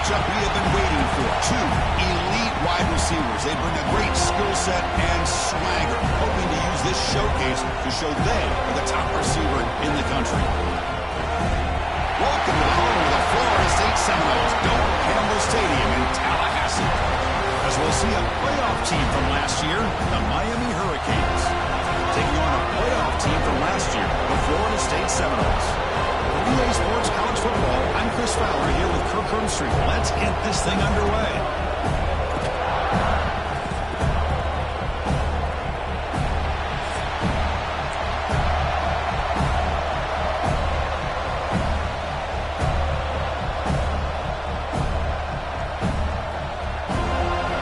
matchup we have been waiting for. Two elite wide receivers. They bring a great skill set and swagger, hoping to use this showcase to show they are the top receiver in the country. Welcome to the home of the Florida State Seminoles, Doak Campbell Stadium in Tallahassee. As we'll see a playoff team from last year, the Miami Hurricanes, taking on a playoff team from last year, the Florida State Seminoles. For EA Sports College Football, I'm Chris Fowler here with Kirk Herbstreit. Let's get this thing underway.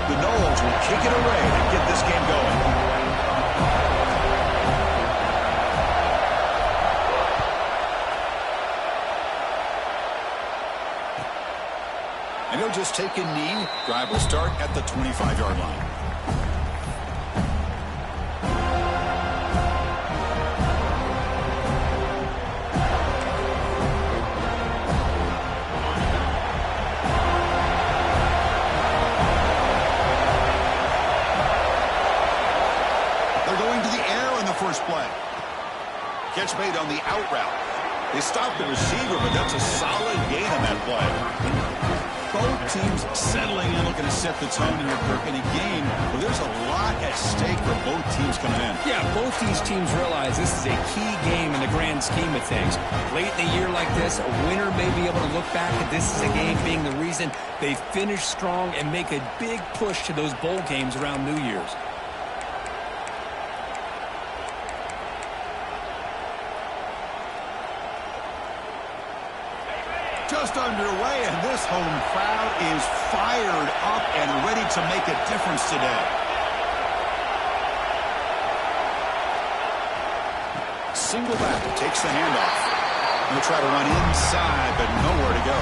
The Noles will kick it away to get this game going. And he'll just take a knee. Drive will start at the 25-yard line. They're going to the air on the first play. Catch made on the out route. They stopped the receiver, but that's a solid gain on that play. Both teams settling in, looking to set the tone here, Kirk, in a game where there's a lot at stake for both teams coming in. Yeah, both these teams realize this is a key game in the grand scheme of things. Late in the year like this, a winner may be able to look back at this as a game being the reason they finish strong and make a big push to those bowl games around New Year's. Just underway, and this home crowd is fired up and ready to make a difference today. Single back takes the handoff. He'll try to run inside, but nowhere to go.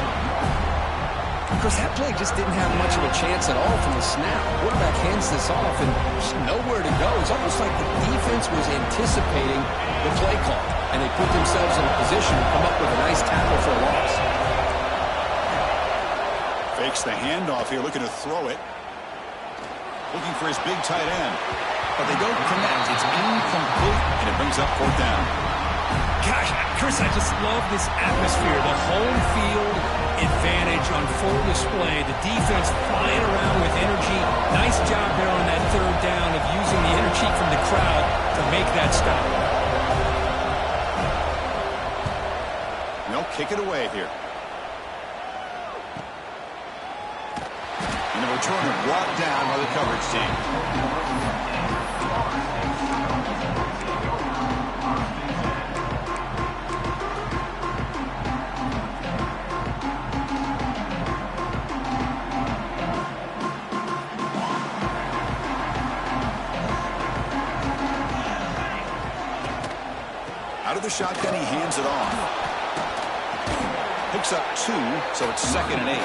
Chris, that play just didn't have much of a chance at all from the snap. Quarterback hands this off and just nowhere to go. It's almost like the defense was anticipating the play call, and they put themselves in a position to come up with a nice tackle for a loss. Fakes the handoff here, looking to throw it. Looking for his big tight end. But they don't connect. It's incomplete, and it brings up fourth down. Gosh, Chris, I just love this atmosphere. The home field advantage on full display. The defense flying around with energy. Nice job there on that third down of using the energy from the crowd to make that stop. They'll kick it away here. And the returner brought down by the coverage team. Out of the shotgun, he hands it off. Picks up 2, so it's 2nd and 8.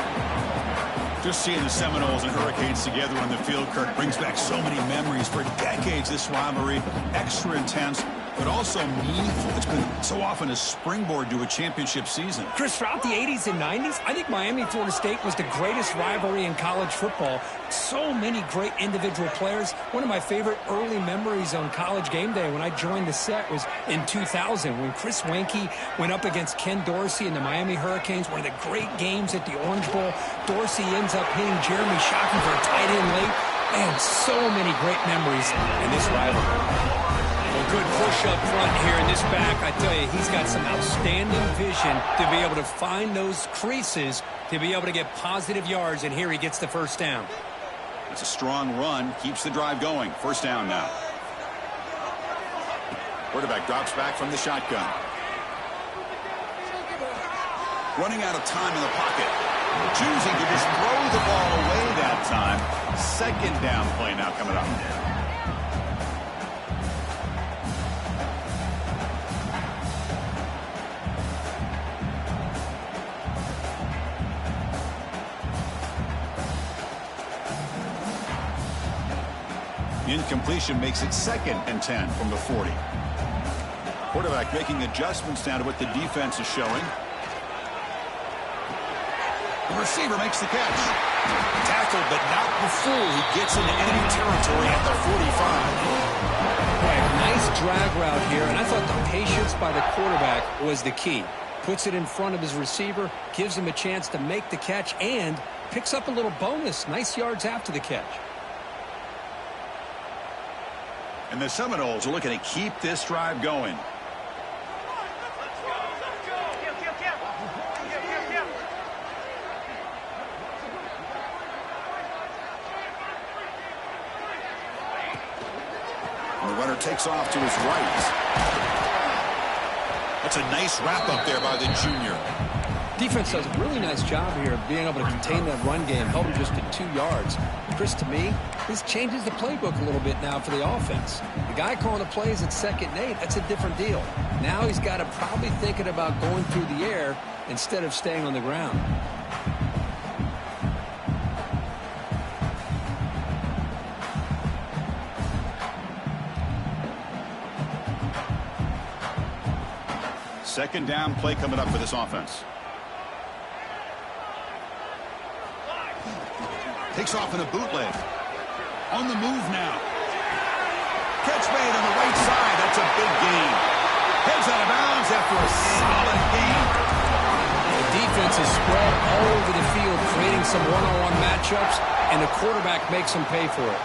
Just seeing the Seminoles and Hurricanes together on the field, Kirk, brings back so many memories. For decades, this rivalry, extra intense, but also meaningful. It's been so often a springboard to a championship season. Chris, throughout the 80s and 90s, I think Miami-Florida State was the greatest rivalry in college football. So many great individual players. One of my favorite early memories on College Game Day when I joined the set was in 2000 when Chris Weinke went up against Ken Dorsey and the Miami Hurricanes. One of the great games at the Orange Bowl. Dorsey ends up hitting Jeremy Shockey for a tight end late. Man, so many great memories in this rivalry. Well, good push up front here in this back. I tell you, he's got some outstanding vision to be able to find those creases, to be able to get positive yards, and here he gets the first down. It's a strong run, keeps the drive going. First down now. Quarterback drops back from the shotgun. Running out of time in the pocket. Choosing to just throw the ball away that time. 2nd down play now coming up. Incompletion makes it 2nd and 10 from the 40. Quarterback making adjustments now to what the defense is showing. The receiver makes the catch. Tackled, but not before he gets into enemy territory at the 45. Right, nice drag route here, and I thought the patience by the quarterback was the key. Puts it in front of his receiver, gives him a chance to make the catch, and picks up a little bonus. Nice yards after the catch. And the Seminoles are looking to keep this drive going. And the runner takes off to his right. That's a nice wrap-up there by the junior. Defense does a really nice job here of being able to contain that run game, held him just to 2 yards. Chris, to me, this changes the playbook a little bit now for the offense. The guy calling the plays at 2nd and 8, that's a different deal. Now he's got to probably thinking about going through the air instead of staying on the ground. Second down play coming up for this offense. Takes off in a bootleg. On the move now. Catch made on the right side. That's a big gain. Heads out of bounds after a solid gain. The defense is spread all over the field, creating some one-on-one matchups, and the quarterback makes them pay for it.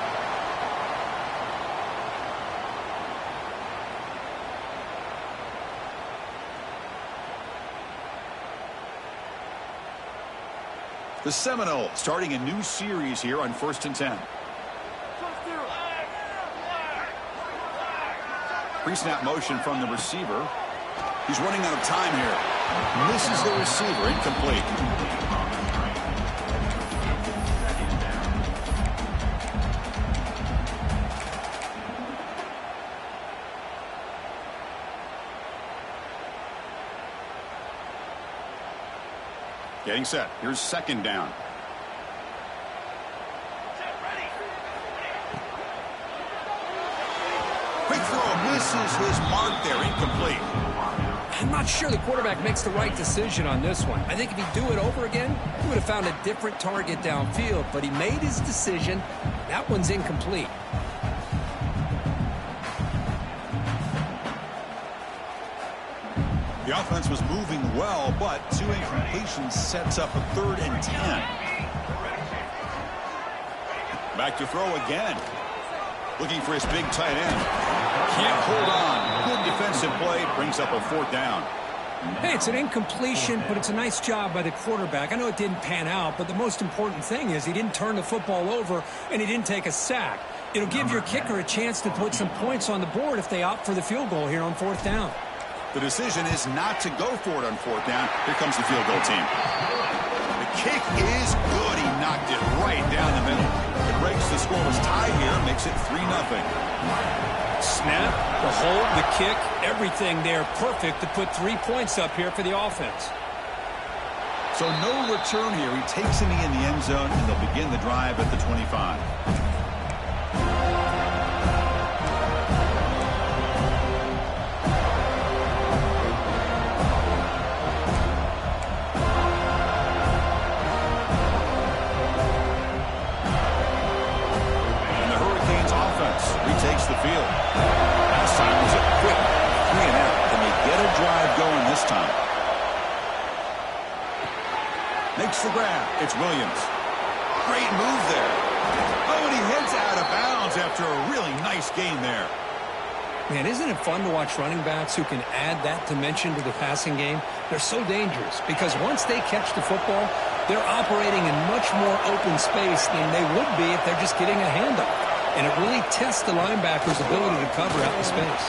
The Seminoles starting a new series here on 1st and 10. Pre-snap motion from the receiver. He's running out of time here. Misses the receiver, incomplete. Getting set. Here's 2nd down. Quick throw, misses his mark there, incomplete. I'm not sure the quarterback makes the right decision on this one. I think if he'd do it over again, he would have found a different target downfield, but he made his decision. That one's incomplete. The offense was moving well, but 2 incompletions sets up a 3rd and 10. Back to throw again. Looking for his big tight end. Can't hold on. Good defensive play. Brings up a 4th down. Hey, it's an incompletion, but it's a nice job by the quarterback. I know it didn't pan out, but the most important thing is he didn't turn the football over and he didn't take a sack. It'll give your kicker a chance to put some points on the board if they opt for the field goal here on 4th down. The decision is not to go for it on 4th down. Here comes the field goal team. The kick is good. He knocked it right down the middle. It breaks the scoreless tie here, makes it 3-0. Snap, the hold, the kick, everything there perfect to put 3 points up here for the offense. So no return here. He takes a knee in the end zone, and they'll begin the drive at the 25. Takes the field. Last time was a quick 3-and-out. Can they get a drive going this time? Makes the grab. It's Williams. Great move there. Oh, and he heads out of bounds after a really nice gain there. Man, isn't it fun to watch running backs who can add that dimension to the passing game? They're so dangerous because once they catch the football, they're operating in much more open space than they would be if they're just getting a handoff. And it really tests the linebacker's ability to cover out the space.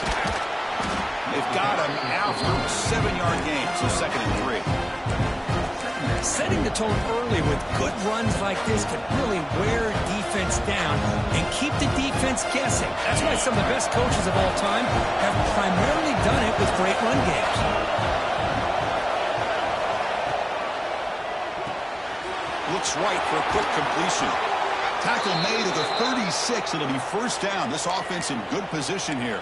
They've got him after a 7-yard gain, so 2nd and 3. Setting the tone early with good runs like this can really wear defense down and keep the defense guessing. That's why some of the best coaches of all time have primarily done it with great run games. Looks right for a quick completion. Tackle made at the 36. It'll be 1st down. This offense in good position here.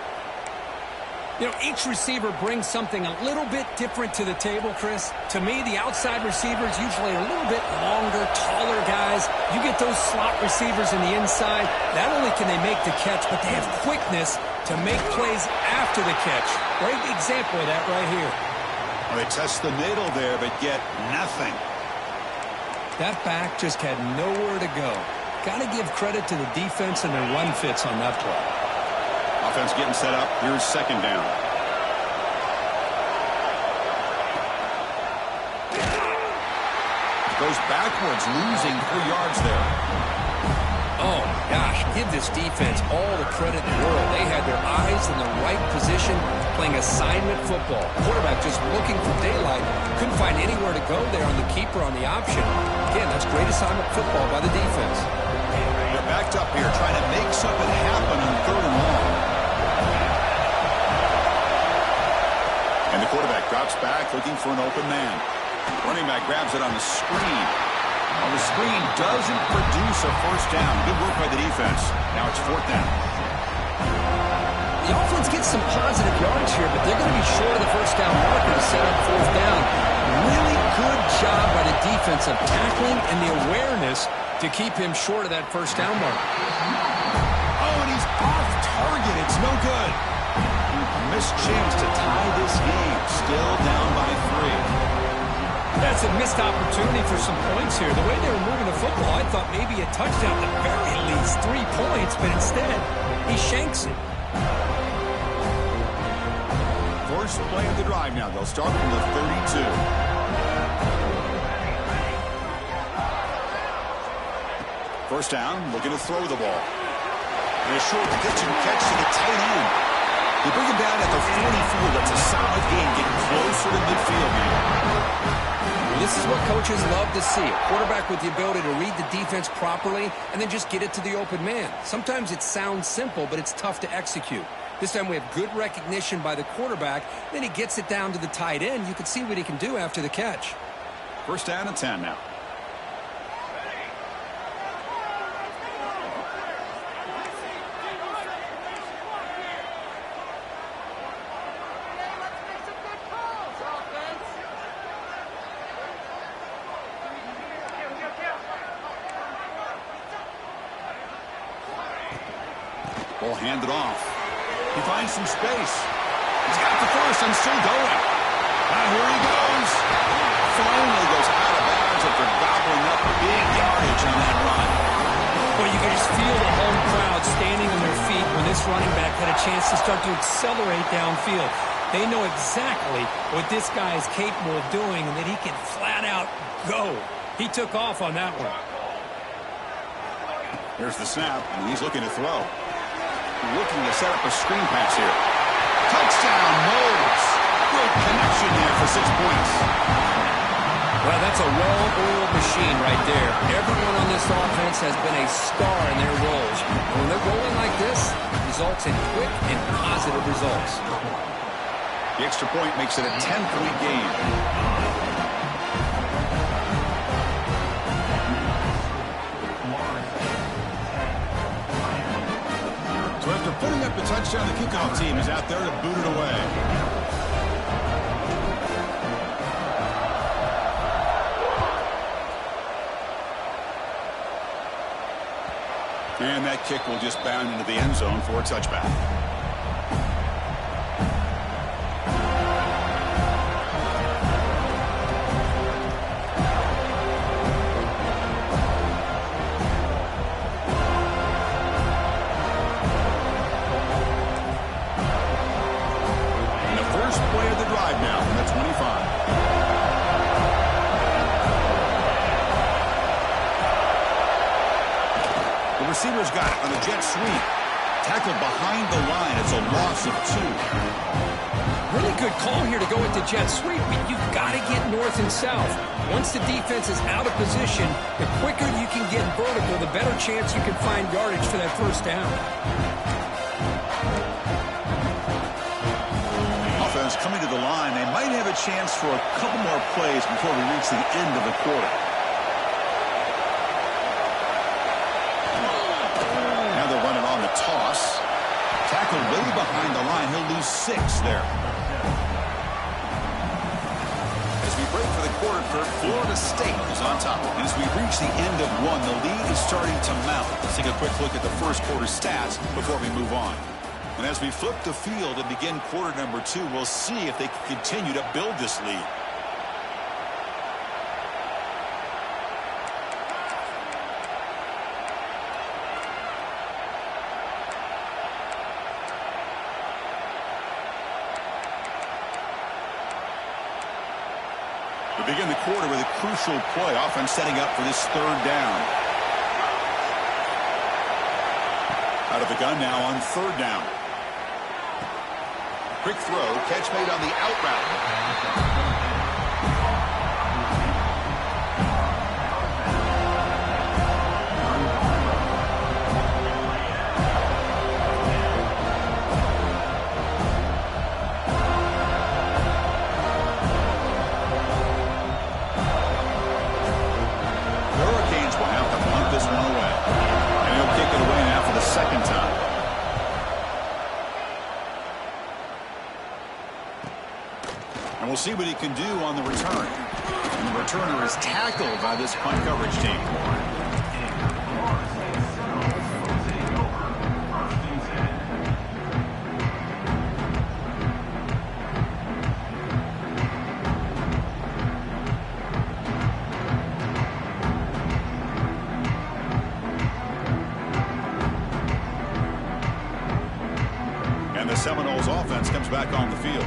You know, each receiver brings something a little bit different to the table, Chris. To me, the outside receivers usually are a little bit longer, taller guys. You get those slot receivers in the inside, not only can they make the catch, but they have quickness to make plays after the catch. Great example of that right here. Well, they touched the middle there, but get nothing. That back just had nowhere to go. Got to give credit to the defense and their run fits on that play. Offense getting set up. Here's second down. Goes backwards, losing 3 yards there. Oh, gosh, give this defense all the credit in the world. They had their eyes in the right position, playing assignment football. Quarterback just looking for daylight. Couldn't find anywhere to go there on the keeper on the option. Again, that's great assignment football by the defense. They're backed up here, trying to make something happen on 3rd and long. And the quarterback drops back, looking for an open man. Running back grabs it on the screen. Well, the screen doesn't produce a first down. Good work by the defense. Now it's 4th down. The offense gets some positive yards here, but they're going to be short of the first down marker to set up 4th down. Really good job by the defense of tackling and the awareness to keep him short of that first down mark. Oh, and he's off target. It's no good. A missed chance to tie this game. Still down by 3. That's a missed opportunity for some points here. The way they were moving the football, I thought maybe a touchdown at the very least, 3 points, but instead, he shanks it. First play of the drive now. They'll start from the 32. First down, looking to throw the ball. And a short pitch and catch to the tight end. They bring him down at the 44. That's a solid game, getting closer to midfield now. This is what coaches love to see. A quarterback with the ability to read the defense properly and then just get it to the open man. Sometimes it sounds simple, but it's tough to execute. This time we have good recognition by the quarterback. Then he gets it down to the tight end. You can see what he can do after the catch. First down and 10 now. Ball handed off. He finds some space. He's got the first and still going. Here he goes. Finally goes out of bounds after gobbling up big yardage on that run. Well, you can just feel the home crowd standing on their feet when this running back had a chance to start to accelerate downfield. They know exactly what this guy is capable of doing and that he can flat out go. He took off on that one. Here's the snap, and he's looking to throw. Looking to set up a screen pass here. Touchdown, Knowles. Great connection there for 6 points. Well, that's a well-oiled machine right there. Everyone on this offense has been a star in their roles. And when they're rolling like this, it results in quick and positive results. The extra point makes it a 10-point game. So after putting up the touchdown, the kickoff team is out there to boot it away. And that kick will just bound into the end zone for a touchback. Receiver's got it on a jet sweep. Tackled behind the line. It's a loss of 2. Really good call here to go with the jet sweep, but you've got to get north and south. Once the defense is out of position, the quicker you can get vertical, the better chance you can find yardage for that first down. Offense coming to the line. They might have a chance for a couple more plays before we reach the end of the quarter. tackled way behind the line. He'll lose 6 there. As we break for the quarter, Kurt, Florida State is on top. And as we reach the end of one, the lead is starting to mount. Let's take a quick look at the first quarter stats before we move on. And as we flip the field and begin quarter number 2, we'll see if they can continue to build this lead. We begin the quarter with a crucial play, offense setting up for this 3rd down. Out of the gun now on 3rd down. Quick throw, catch made on the out route. And we'll see what he can do on the return. And the returner is tackled by this punt coverage team. And the Seminoles offense comes back on the field.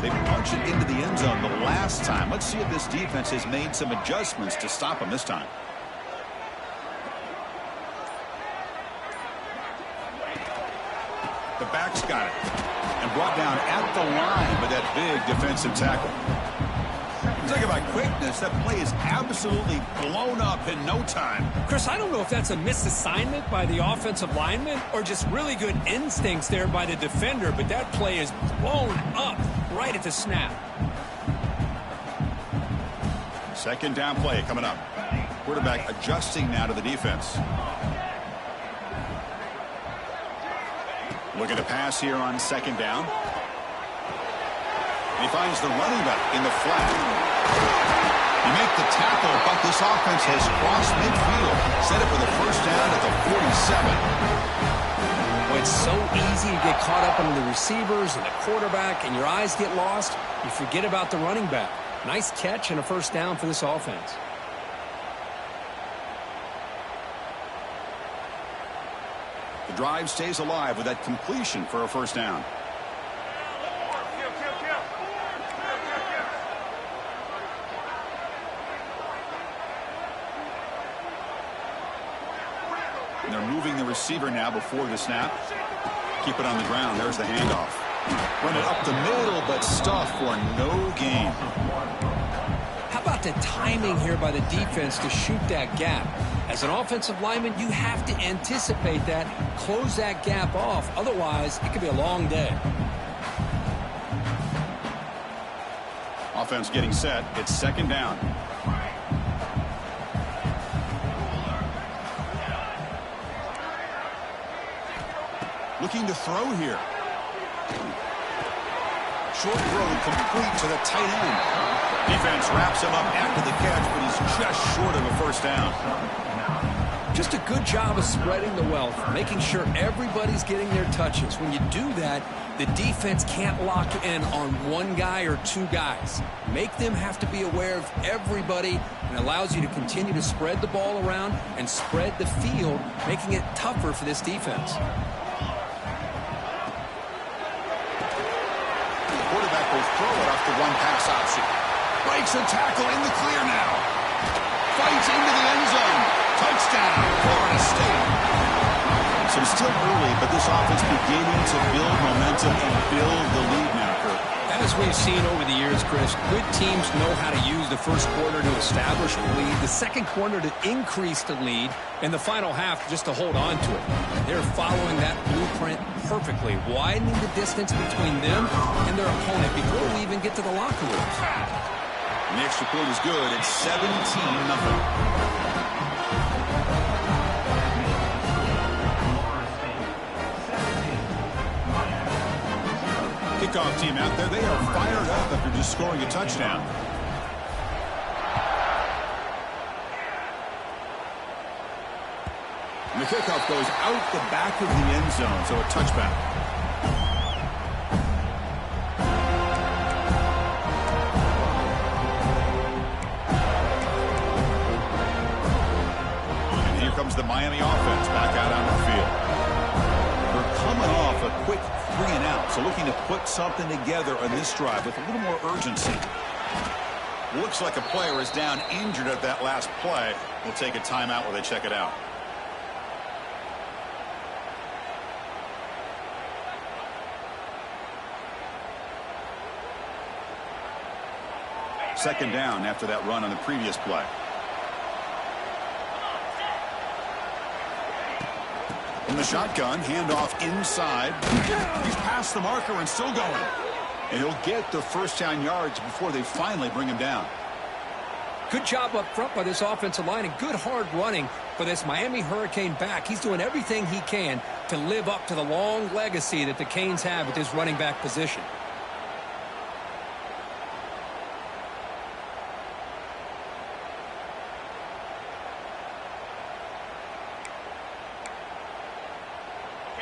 They punched it into the end zone the last time. Let's see if this defense has made some adjustments to stop them this time. The back's got it. And brought down at the line by that big defensive tackle. Talk about quickness. That play is absolutely blown up in no time. Chris, I don't know if that's a misassignment by the offensive lineman or just really good instincts there by the defender, but that play is blown up right at the snap. 2nd down play coming up. Quarterback adjusting now to the defense. Looking to pass here on 2nd down. He finds the running back in the flat. You make the tackle, but this offense has crossed midfield. Set it for the 1st down at the 47. Well, it's so easy to get caught up on the receivers and the quarterback, and your eyes get lost. You forget about the running back. Nice catch and a 1st down for this offense. The drive stays alive with that completion for a 1st down. And they're moving the receiver now before the snap. Keep it on the ground. There's the handoff. Run it up the middle, but stuff for no gain. How about the timing here by the defense to shoot that gap? As an offensive lineman, you have to anticipate that, close that gap off. Otherwise, it could be a long day. Offense getting set. It's 2nd down. Looking to throw here. Short throw complete to the tight end. Defense wraps him up after the catch, but he's just short of a 1st down. Just a good job of spreading the wealth, making sure everybody's getting their touches. When you do that, the defense can't lock in on one guy or 2 guys. Make them have to be aware of everybody, and allows you to continue to spread the ball around and spread the field, making it tougher for this defense. Quarterback will throw it off the 1-pass option. Breaks a tackle in the clear now. Fights into the end zone. Touchdown, Florida State. So it's still early, but this offense beginning to build momentum and build the lead now, Kurt. As we've seen over the years, Chris, good teams know how to use the 1st quarter to establish a lead, the 2nd quarter to increase the lead, and the final half just to hold on to it. They're following that blueprint perfectly, widening the distance between them and their opponent before we even get to the locker rooms. And the extra point is good. It's 17-0. kickoff team out there, they are fired up after just scoring a touchdown. And the kickoff goes out the back of the end zone, so a touchback. And here comes the Miami offense back out on the field. They're coming off a quick 3-and-out, so looking to put something together on this drive with a little more urgency. Looks like a player is down injured at that last play. We'll take a timeout while they check it out. Second down after that run on the previous play. In the shotgun, handoff inside. He's past the marker and still going. And he'll get the first down yards before they finally bring him down. Good job up front by this offensive line and good hard running for this Miami Hurricane back. He's doing everything he can to live up to the long legacy that the Canes have at this running back position.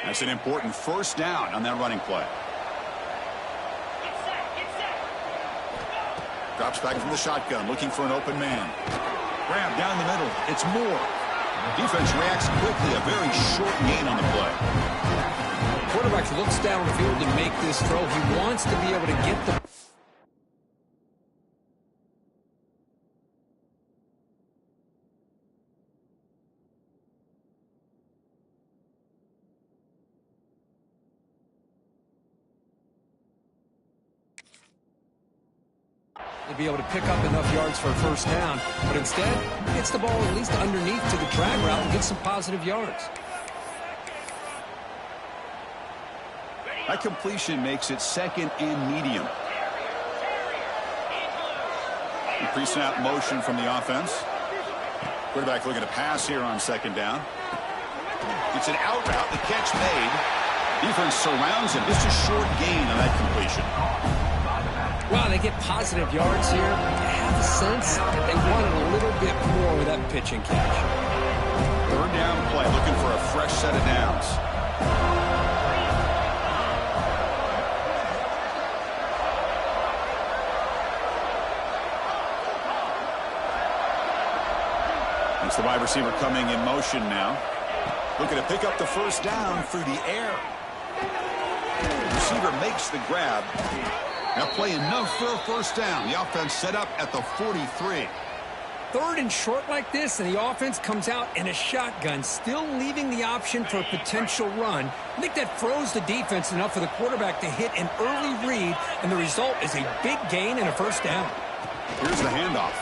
That's an important first down on that running play. Drops back from the shotgun, looking for an open man. Grab down the middle. It's Moore. Defense reacts quickly. A very short gain on the play. Quarterback looks downfield to make this throw. He wants to be able to get the... to be able to pick up enough yards for a first down, but instead gets the ball at least underneath to the drag route and gets some positive yards. That completion makes it second and medium. Pre-snap motion from the offense. Quarterback looking to pass here on second down. It's an out route. The catch made. Defense surrounds him. Just a short gain on that completion. Well, they get positive yards here. You have a sense that they wanted a little bit more with that pitch and catch. Third down play, looking for a fresh set of downs. It's the wide receiver coming in motion now. Looking to pick up the first down through the air. The receiver makes the grab. Now play enough for a first down. The offense set up at the 43. Third and short like this, and the offense comes out in a shotgun, still leaving the option for a potential run. I think that froze the defense enough for the quarterback to hit an early read, and the result is a big gain and a first down. Here's the handoff.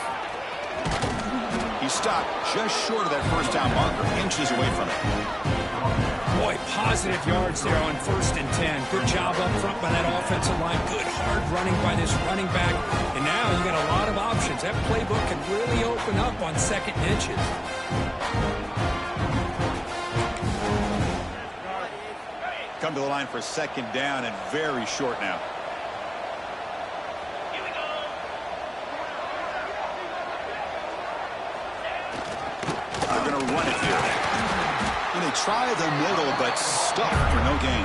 He stopped just short of that first down marker, inches away from it. Boy, positive yards there on 1st and 10. Good job up front by that offensive line. Good hard running by this running back. And now you got a lot of options. That playbook can really open up on second and inches. Come to the line for second down and very short now. They're going to run it here. And they try the middle, but stuck for no gain.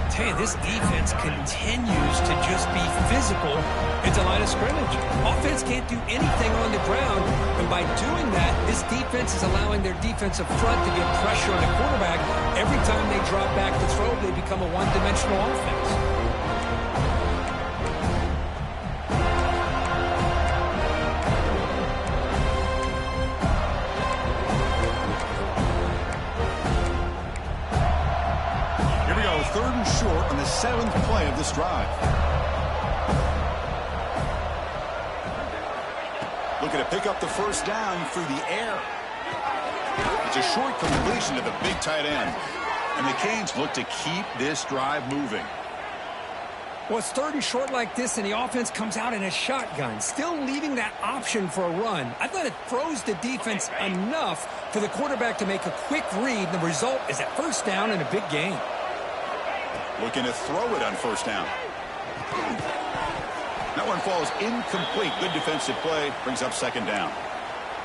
Tell you, this defense continues to just be physical at the line of scrimmage. Offense can't do anything on the ground, and by doing that, this defense is allowing their defensive front to get pressure on the quarterback. Every time they drop back to throw, they become a one-dimensional offense. Third and short on the 7th play of this drive. Looking to pick up the first down through the air. It's a short completion to the big tight end. And the Canes look to keep this drive moving. Well, it's third and short like this, and the offense comes out in a shotgun, still leaving that option for a run. I thought it froze the defense enough for the quarterback to make a quick read. The result is a first down and a big gain. Looking to throw it on first down. That one falls incomplete. Good defensive play. Brings up second down.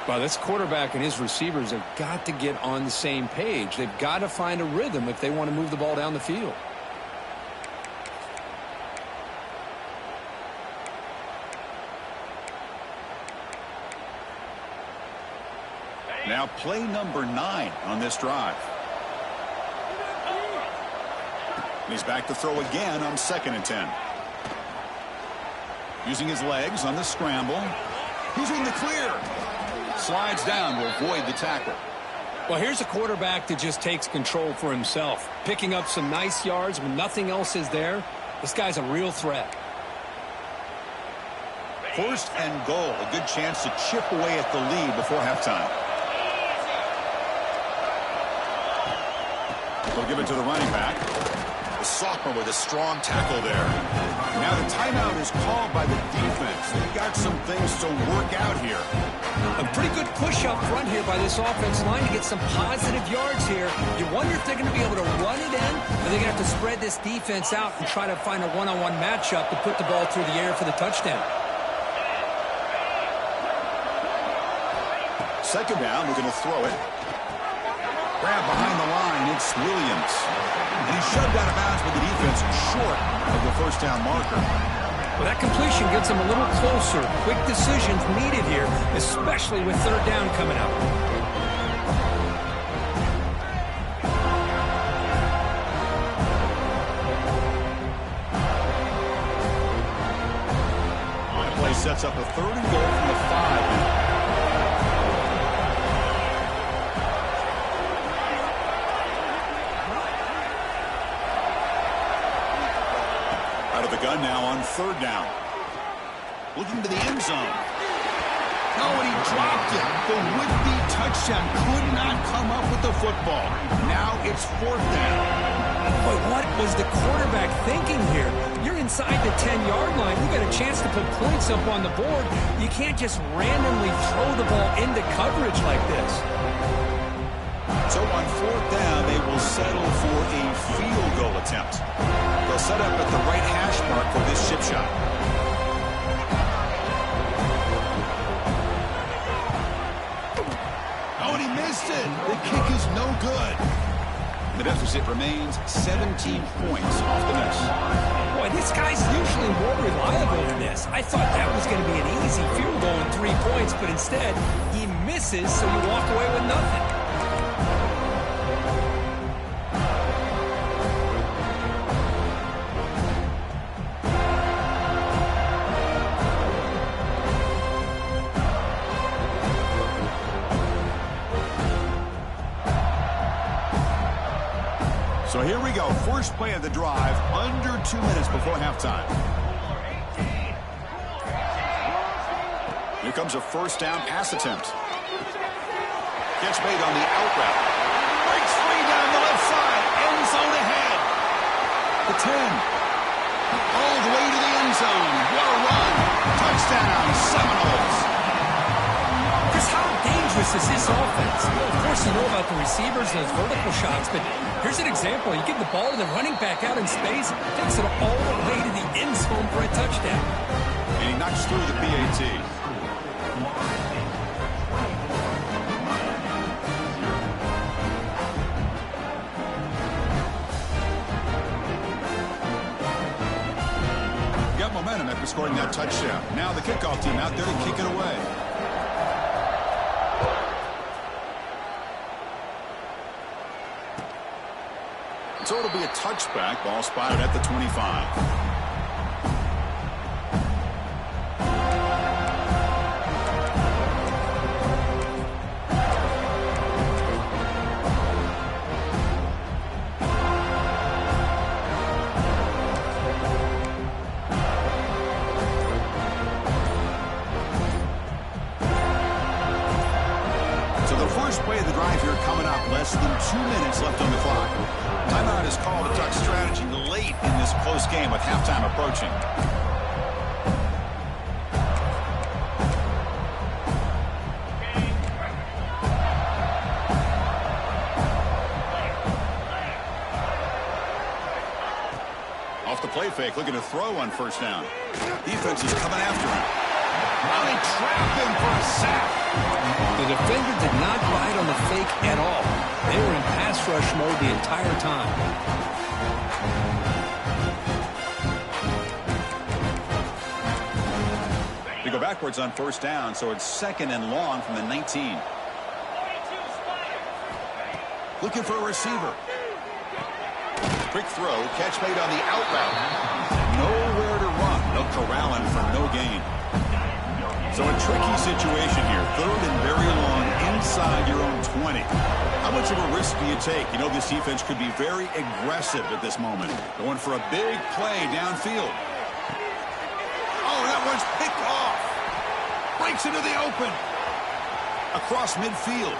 Well, this quarterback and his receivers have got to get on the same page. They've got to find a rhythm if they want to move the ball down the field. Now play number 9 on this drive. He's back to throw again on 2nd and 10. Using his legs on the scramble. He's in the clear. Slides down to avoid the tackle. Well, here's a quarterback that just takes control for himself. Picking up some nice yards when nothing else is there. This guy's a real threat. 1st and goal. A good chance to chip away at the lead before halftime. They'll give it to the running back. The sophomore with a strong tackle there. Now the timeout is called by the defense. They've got some things to work out here. A pretty good push up front here by this offense line to get some positive yards here. You wonder if they're going to be able to run it in, or they're going to have to spread this defense out and try to find a one-on-one matchup to put the ball through the air for the touchdown. Second down, we're going to throw it. Grab behind the line, it's Williams. And he's shoved out of bounds with the defense short of the first down marker. Well, that completion gets them a little closer. Quick decisions needed here, especially with 3rd down coming up. The play sets up a 3rd and goal from the 5. The gun now on 3rd down. Looking to the end zone. Oh, and he dropped it. The would-be touchdown could not come up with the football. Now it's 4th down. But what was the quarterback thinking here? You're inside the 10-yard line. You got a chance to put points up on the board. You can't just randomly throw the ball into coverage like this. So on 4th down, they will settle for a field goal attempt. They'll set up at the right hash mark for this chip shot. Oh, and he missed it. The kick is no good. The deficit remains 17 points off the miss. Boy, this guy's usually more reliable than this. I thought that was going to be an easy field goal and 3 points, but instead, he misses, so you walk away with nothing. So here we go. First play of the drive, under 2 minutes before halftime. Here comes a first down pass attempt. Gets made on the out route. Breaks free down the left side. End zone ahead. The 10. All the way to the end zone. What a run. Touchdown, Seminoles. Chris, how dangerous is this offense? Well, of course, you know about the receivers and those vertical shots, but here's an example. You give the ball to the running back out in space, takes it all the way to the end zone for a touchdown. And he knocks through the PAT. Got momentum after scoring that touchdown. Now the kickoff team out there to kick it away. So it'll be a touchback. Ball spotted at the 25. So the first play of the drive here coming up. Less than 2 minutes left on the clock. Timeout is called to Duck strategy late in this close game with halftime approaching. play fake, looking to throw on first down. Defense is coming after him. Now they trap him for a sack. The defender did not bite on the fake at all. They were in pass rush mode the entire time. They go backwards on first down, so it's 2nd and long from the 19. Looking for a receiver. Quick throw, catch made on the out route. Nowhere to run. They'll corral him for no gain. So a tricky situation here. 3rd and very long inside your own 20. How much of a risk do you take? You know this defense could be very aggressive at this moment. Going for a big play downfield. Oh, that one's picked off. Breaks into the open. Across midfield.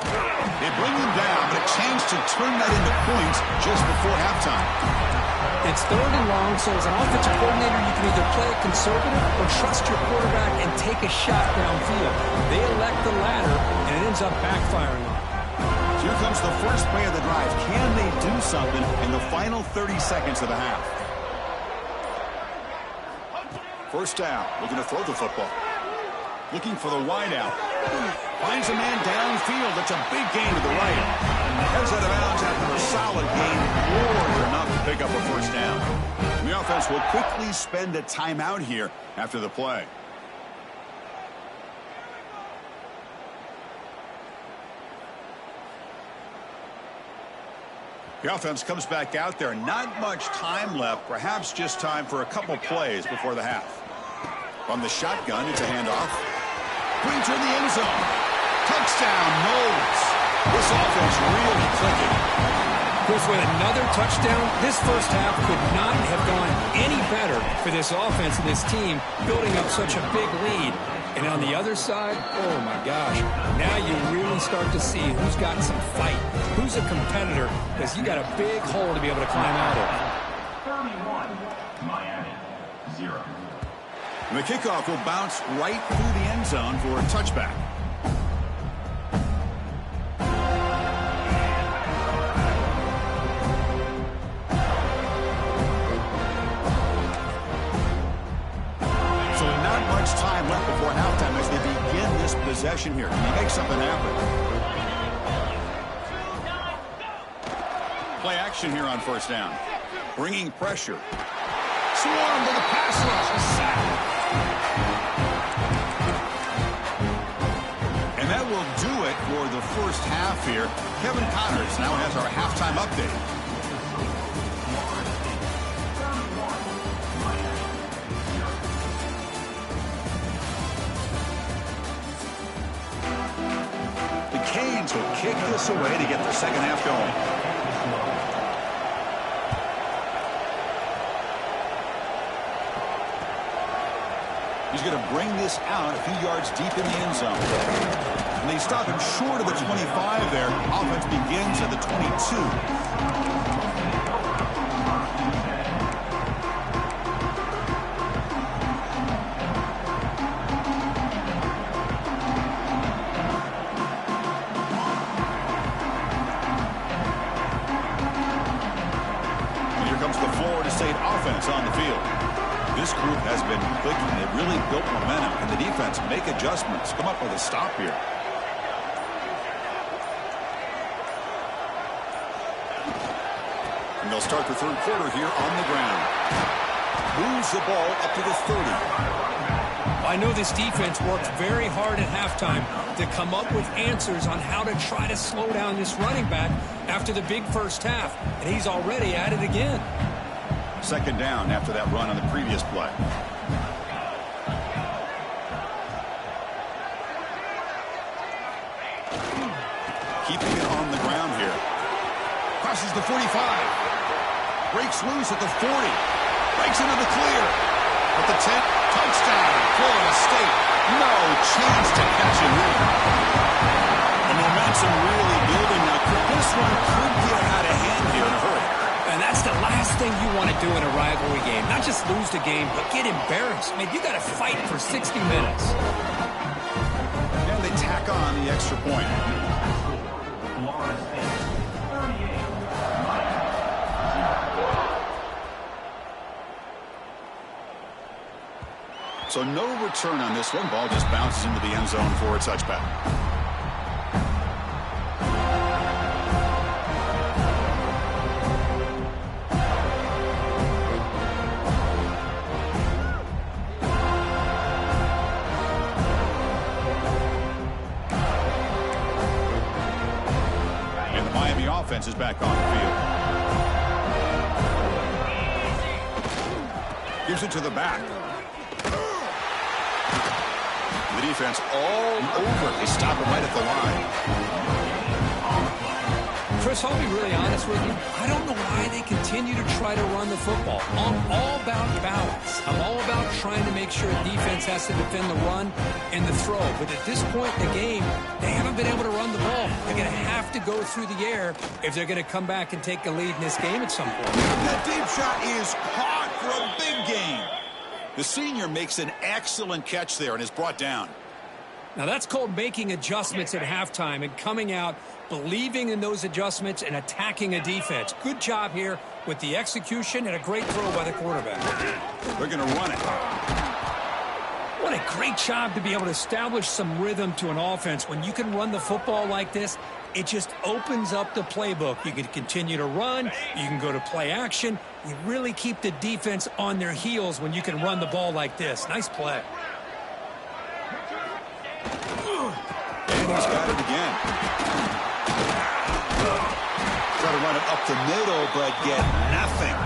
They bring him down, but a chance to turn that into points just before halftime. It's 3rd and long, so as an offensive coordinator, you can either play it conservative or trust your quarterback and take a shot downfield. They elect the latter, and it ends up backfiring on them. So here comes the first play of the drive. Can they do something in the final 30 seconds of the half? First down, looking to throw the football. Looking for the wideout. Finds a man downfield. That's a big gain to the right. Heads out of bounds after a solid gain. More than enough to pick up a first down. And the offense will quickly spend a timeout here after the play. The offense comes back out there. Not much time left. Perhaps just time for a couple plays before the half. From the shotgun, it's a handoff. Brings her in the end zone. Touchdown, Knowles. This offense really clicking. Chris, with another touchdown, this first half could not have gone any better for this offense and this team, building up such a big lead. And on the other side, oh my gosh, now you really start to see who's got some fight, who's a competitor, because you got a big hole to be able to climb out of. 31, Miami, 0. And the kickoff will bounce right through the end zone for a touchback. So not much time left before halftime as they begin this possession here. Can you make something happen? Play action here on first down. Bringing pressure. Swarm to the pass rush. A sack. And that will do it for the first half here. Kevin Connors now has our halftime update. The Canes will kick this away to get the second half going. He's going to bring this out a few yards deep in the end zone. And they stop him short of the 25 there. Offense begins at the 22. And here comes the Florida State offense on the field. This group has been clicking. They've really built momentum. And the defense make adjustments. Come up with a stop here. And they'll start the third quarter here on the ground. Moves the ball up to the 30. I know this defense worked very hard at halftime to come up with answers on how to try to slow down this running back after the big first half. And he's already at it again. Second down after that run on the previous play. Keeping it on the ground here. Crosses the 45. Breaks loose at the 40. Breaks into the clear. At the 10. Touchdown, Florida State. No chance to catch him here. The momentum really building now. This one could get out of hand here in a hurry. And that's the last thing you want to do in a rivalry game. Not just lose the game, but get embarrassed. Man, you got to fight for 60 minutes. And they tack on the extra point. So no return on this one. Ball just bounces into the end zone for a touchback. And the Miami offense is back on the field. Gives it to the back. The defense all over. They stop it right at the line. Chris, I'll be really honest with you. I don't know why they continue to try to run the football. I'm all about balance. I'm all about trying to make sure a defense has to defend the run and the throw. But at this point in the game, they haven't been able to run the ball. They're going to have to go through the air if they're going to come back and take a lead in this game at some point. That deep shot is caught for a big gain. The senior makes an excellent catch there and is brought down. Now that's called making adjustments at halftime and coming out, believing in those adjustments and attacking a defense. Good job here with the execution and a great throw by the quarterback. They're going to run it. What a great job to be able to establish some rhythm to an offense. When you can run the football like this, it just opens up the playbook. You can continue to run. You can go to play action. You really keep the defense on their heels when you can run the ball like this. Nice play. And he's got it again. Try to run it up the middle, but get nothing.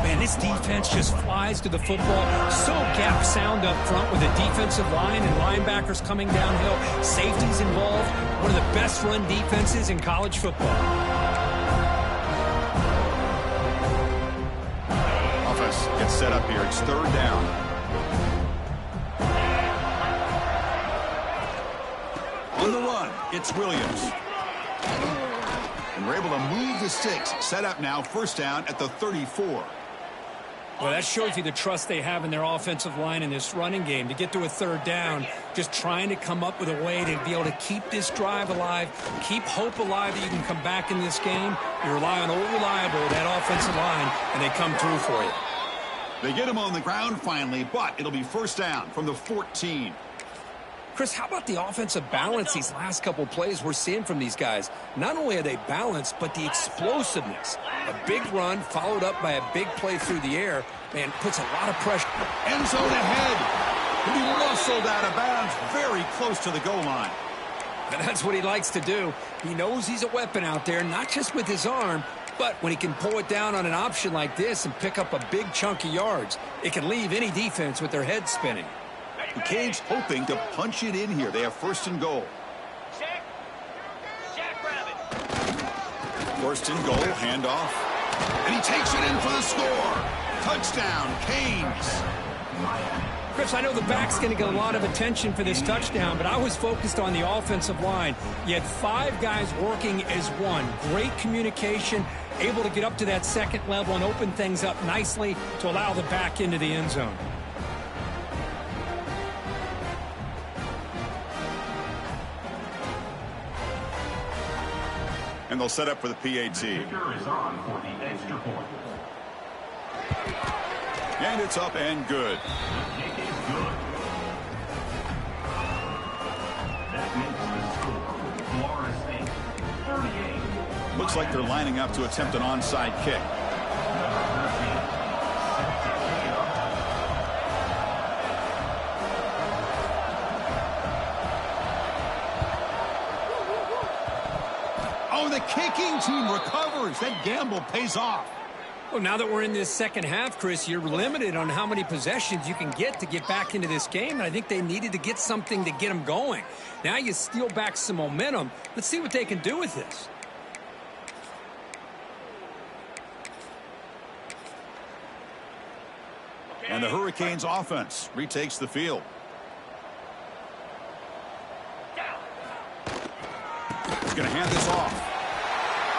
Man, this defense just flies to the football. So gap sound up front with a defensive line and linebackers coming downhill. Safeties involved. One of the best run defenses in college football. Offense gets set up here. It's third down. On the run, it's Williams. And we're able to move the sticks. Set up now, first down at the 34. Well, that shows you the trust they have in their offensive line in this running game. To get to a third down, just trying to come up with a way to be able to keep this drive alive, keep hope alive that you can come back in this game. You rely on old reliable, that offensive line, and they come through for you. They get him on the ground finally, but it'll be first down from the 14. Chris, how about the offensive balance these last couple plays we're seeing from these guys? Not only are they balanced, but the explosiveness. A big run followed up by a big play through the air, man, puts a lot of pressure. End zone ahead. Can be muscled out of bounds very close to the goal line. And that's what he likes to do. He knows he's a weapon out there, not just with his arm, but when he can pull it down on an option like this and pick up a big chunk of yards, it can leave any defense with their head spinning. The Canes hoping to punch it in here. They have first and goal. First and goal, handoff. And he takes it in for the score. Touchdown, Canes. Chris, I know the back's going to get a lot of attention for this touchdown, but I was focused on the offensive line. You had 5 guys working as one. Great communication, able to get up to that second level and open things up nicely to allow the back into the end zone. And they'll set up for the PAT. Kicker is on for the extra point. And it's up and good. The kick is good. That makes the score. Florida State 38. Looks like they're lining up to attempt an onside kick. Oh, the kicking team recovers. That gamble pays off. Well, now that we're in this second half, Chris, you're limited on how many possessions you can get to get back into this game, and I think they needed to get something to get them going. Now you steal back some momentum. Let's see what they can do with this. And the Hurricanes offense retakes the field. He's going to hand this off.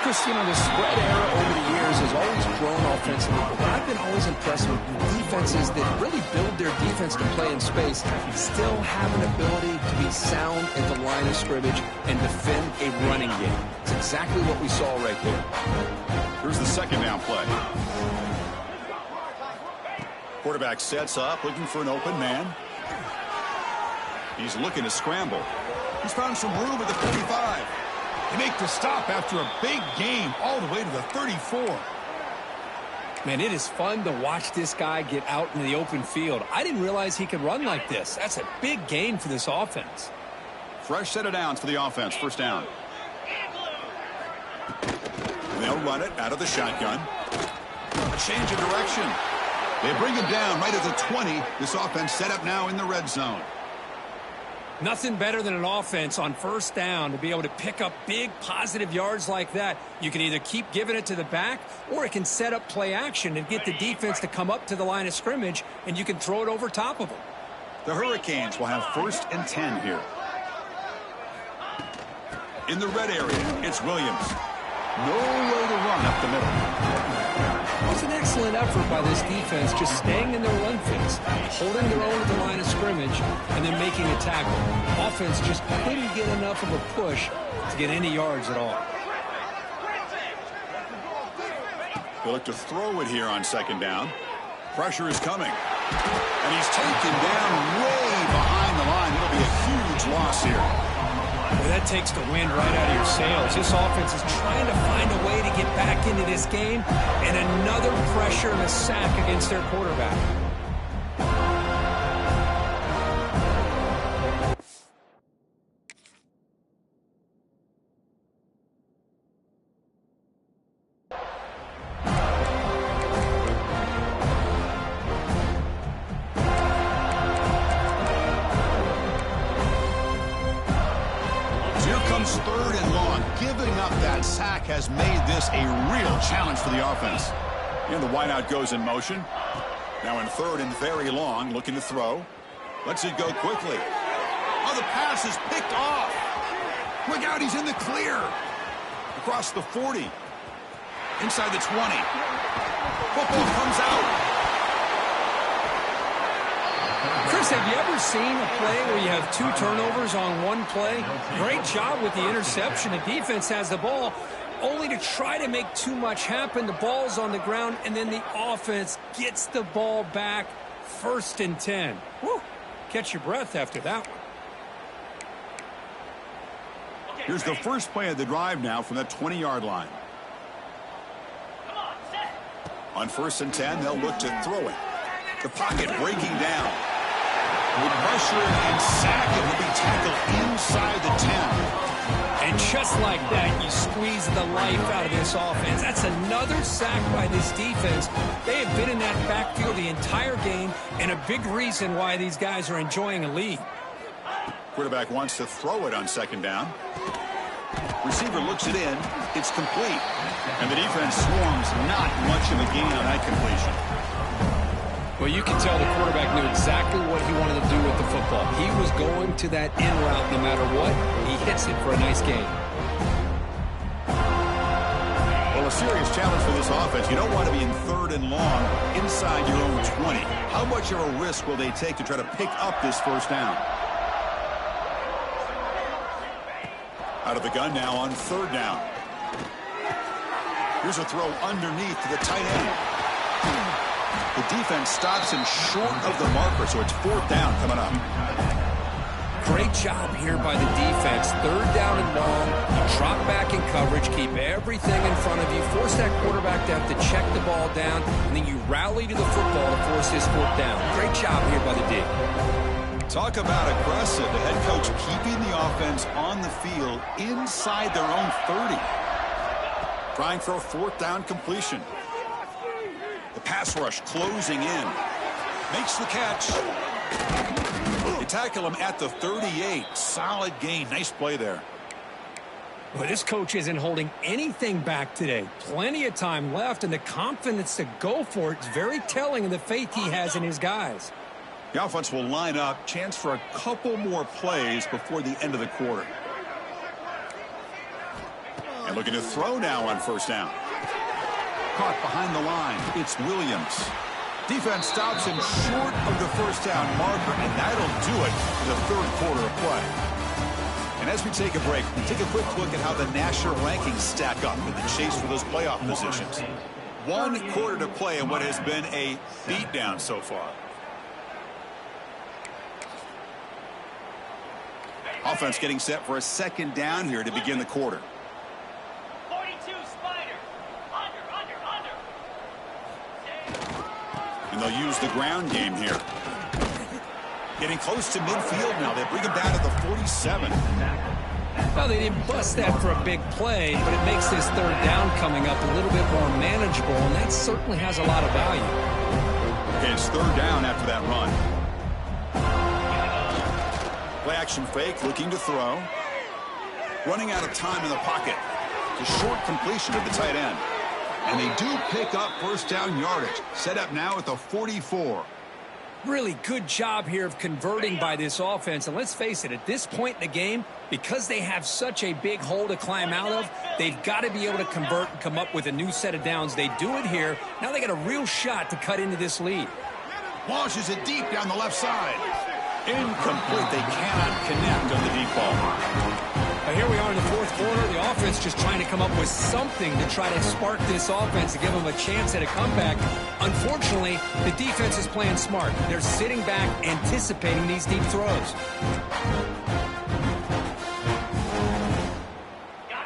Chris, you know, the spread era over the years has always grown offensively, but I've been always impressed with defenses that really build their defense to play in space, still have an ability to be sound at the line of scrimmage and defend a running game. It's exactly what we saw right there. Here's the second down play. Quarterback sets up, looking for an open man. He's looking to scramble. He's found some room at the 45. They make the stop after a big game all the way to the 34. Man, it is fun to watch this guy get out in the open field. I didn't realize he could run like this. That's a big gain for this offense. Fresh set of downs for the offense. First down. They'll run it out of the shotgun. A change of direction. They bring him down right at the 20. This offense set up now in the red zone. Nothing better than an offense on first down to be able to pick up big positive yards like that. You can either keep giving it to the back, or it can set up play action and get the defense to come up to the line of scrimmage, and you can throw it over top of them. The Hurricanes will have 1st and 10 here. In the red area, it's Williams. Nowhere to run up the middle. It was an excellent effort by this defense, just staying in their run fits, holding their own at the line of scrimmage, and then making a tackle. Offense just couldn't get enough of a push to get any yards at all. They look to throw it here on 2nd down. Pressure is coming. And he's taken down way behind the line. It'll be a huge loss here. Well, that takes the wind right out of your sails. This offense is trying to find a way to get back into this game, and another pressure and a sack against their quarterback. Third and long. Giving up that sack has made this a real challenge for the offense. And the wideout goes in motion. Now in 3rd and very long, looking to throw. Lets it go quickly. Oh, the pass is picked off. Look out, he's in the clear. Across the 40. Inside the 20. Football comes out. Chris, have you ever seen a play where you have 2 turnovers on one play? Great job with the interception. The defense has the ball, only to try to make too much happen. The ball's on the ground, and then the offense gets the ball back. 1st and 10. Woo. Catch your breath after that one. Here's the first play of the drive now from the 20-yard line. On 1st and 10, they'll look to throw it. The pocket breaking down. With pressure and sack, it will be tackled inside the 10. And just like that, you squeeze the life out of this offense. That's another sack by this defense. They have been in that backfield the entire game, and a big reason why these guys are enjoying a lead. Quarterback wants to throw it on 2nd down. Receiver looks it in. It's complete. And the defense swarms. Not much of a gain on that completion. Well, you can tell the quarterback knew exactly what he wanted to do with the football. He was going to that in route no matter what. He hits it for a nice gain. Well, a serious challenge for this offense. You don't want to be in 3rd and long inside your own 20. How much of a risk will they take to try to pick up this 1st down? Out of the gun now on 3rd down. Here's a throw underneath to the tight end. The defense stops him short of the marker, so it's 4th down coming up. Great job here by the defense. 3rd down and long. You drop back in coverage, keep everything in front of you, force that quarterback to have to check the ball down, and then you rally to the football to force this 4th down. Great job here by the D. Talk about aggressive. The head coach keeping the offense on the field inside their own 30. Trying for a 4th down completion. The pass rush closing in. Makes the catch. They tackle him at the 38. Solid gain. Nice play there. Well, this coach isn't holding anything back today. Plenty of time left, and the confidence to go for it is very telling of the faith he has in his guys. The offense will line up. Chance for a couple more plays before the end of the quarter. And looking to throw now on 1st down. Caught behind the line. It's Williams. Defense stops him short of the 1st down marker, and that'll do it for the 3rd quarter of play. And as we take a break, we take a quick look at how the national rankings stack up in the chase for those playoff positions. 1 quarter to play in what has been a beatdown so far. Offense getting set for a second down here to begin the quarter. 42 Spider. And they'll use the ground game here. Getting close to midfield now. They bring him down to the 47. Well, they didn't bust that for a big play, but it makes this third down coming up a little bit more manageable, and that certainly has a lot of value. Okay, it's third down after that run. Play action fake, looking to throw. Running out of time in the pocket. It's a short completion of the tight end. And they do pick up first down yardage. Set up now at the 44. Really good job here of converting by this offense. And let's face it, at this point in the game, because they have such a big hole to climb out of, they've got to be able to convert and come up with a new set of downs. They do it here. Now they got a real shot to cut into this lead. Launches it deep down the left side. Incomplete. They cannot connect on the deep ball. But here we are in the fourth quarter. The offense just trying to come up with something to try to spark this offense to give them a chance at a comeback. Unfortunately, the defense is playing smart. They're sitting back, anticipating these deep throws.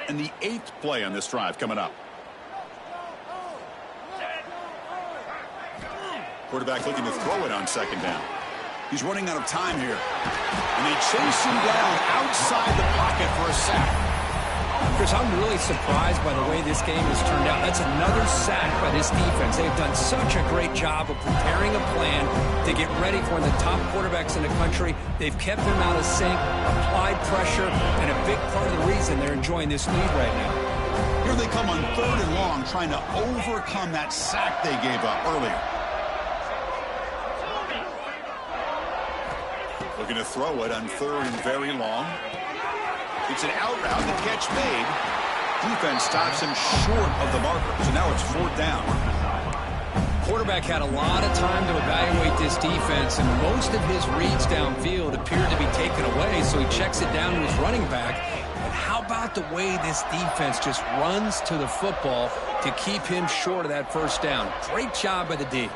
And the 8th play on this drive coming up. Quarterback looking to throw it on second down. He's running out of time here. And they chase him down outside the pocket for a sack. Chris, I'm really surprised by the way this game has turned out. That's another sack by this defense. They've done such a great job of preparing a plan to get ready for one of the top quarterbacks in the country. They've kept him out of sync, applied pressure, and a big part of the reason they're enjoying this lead right now. Here they come on third and long, trying to overcome that sack they gave up earlier. Looking to throw it on third and very long. It's an out route. The catch made. Defense stops him short of the marker. So now it's fourth down. Quarterback had a lot of time to evaluate this defense, and most of his reads downfield appeared to be taken away, so he checks it down to his running back. And how about the way this defense just runs to the football to keep him short of that first down? Great job by the D.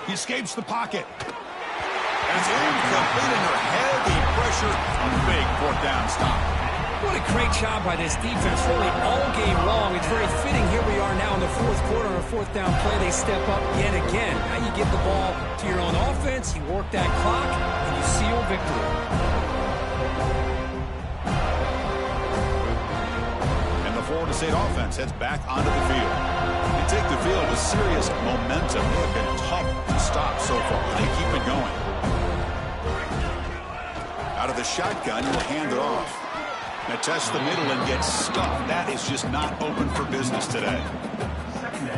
He escapes the pocket. And it's incomplete under heavy pressure. A big fourth down stop. What a great job by this defense, really all game long. It's very fitting. Here we are now in the fourth quarter on a fourth down play. They step up yet again. Now you get the ball to your own offense, you work that clock, and you seal victory. And the Florida State offense heads back onto the field. They take the field with serious momentum. They've been tough to stop so far. They keep it going. Out of the shotgun, he'll hand it off. Now test the middle and get stuck. That is just not open for business today.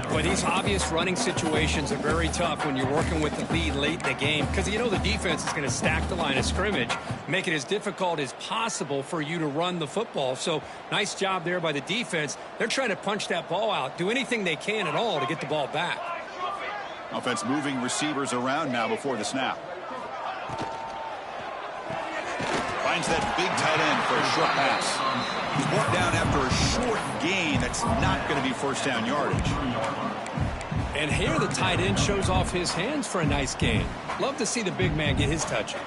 Well, these obvious running situations are very tough when you're working with the lead late in the game, because you know the defense is going to stack the line of scrimmage, make it as difficult as possible for you to run the football. So nice job there by the defense. They're trying to punch that ball out, do anything they can at all to get the ball back. Offense moving receivers around now before the snap. Finds that big tight end for a short pass. He's brought down after a short gain. That's not going to be first down yardage. And here the tight end shows off his hands for a nice gain. Love to see the big man get his touches.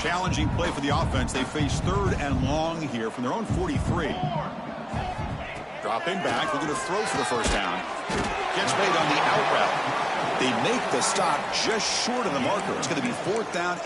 Challenging play for the offense. They face third and long here from their own 43. Dropping back, looking to throw for the first down. Gets made on the out route. They make the stop just short of the marker. It's going to be fourth down.